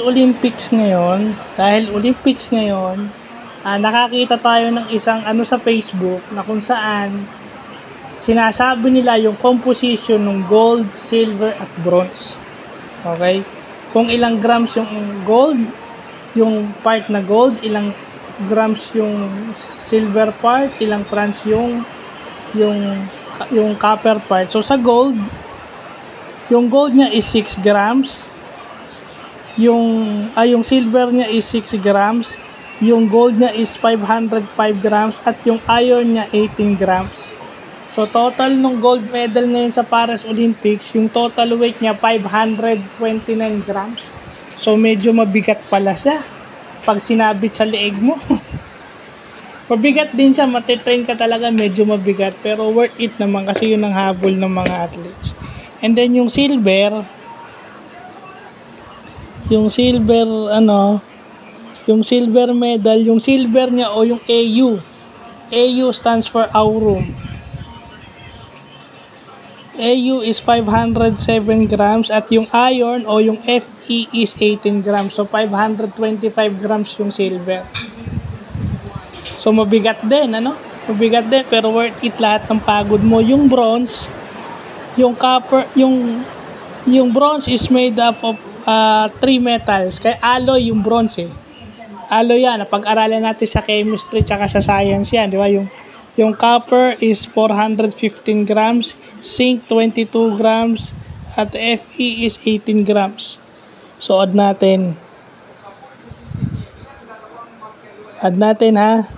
Olympics ngayon, nakakita tayo ng isang sa Facebook na kung saan sinasabi nila yung composition ng gold, silver at bronze. Okay? Kung ilang grams yung gold, yung part na gold, ilang grams yung silver part, ilang grams yung copper part. So sa gold, yung gold niya is 6 grams, yung silver niya is 6 grams, yung gold niya is 505 grams, at yung iron niya 18 grams. So total ng gold medal ngayon sa Paris Olympics, yung total weight niya 529 grams. So medyo mabigat pala siya pag sinabit sa leeg mo. Mabigat din siya, matitrain ka talaga, medyo mabigat, pero worth it naman kasi yun ang habol ng mga athletes. And then yung silver medal, yung silver niya o yung AU stands for aurum. AU is 507 grams at yung iron o yung Fe is 18 grams. So 525 grams yung silver. So mabigat din, Mabigat din, pero worth it lahat ng pagod mo. Yung bronze, yung copper, yung bronze is made up of 3 metals. Kaya alloy yung bronze Alloy yan. Pag-aralan natin sa chemistry tsaka sa science yan, di ba? Yung copper is 415 grams, zinc 22 grams, at Fe is 18 grams. So add natin ha.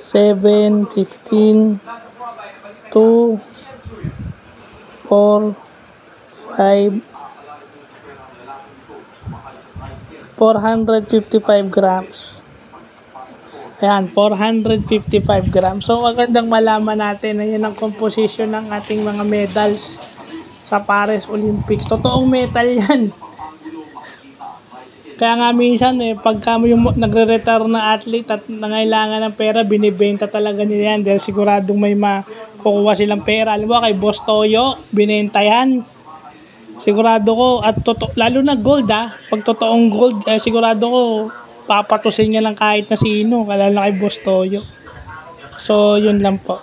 7, 15, 2, 4, 5, 455 grams. Ayan, 455 grams. So, magandang malaman natin na yun ang composition ng ating mga medals sa Paris Olympics. Totoong metal yan. Kaya nga minsan, pagka yung nagre-retire na athlete at nangailangan ng pera, binibenta talaga nila yan dahil siguradong may makukuha silang pera. Alam mo, kay Boss Toyo, binenta yan. Sigurado ko, at lalo na gold pag totoong gold, sigurado ko, papatusin niya lang kahit na sino, lalo na kay Boss Toyo. So, yun lang po.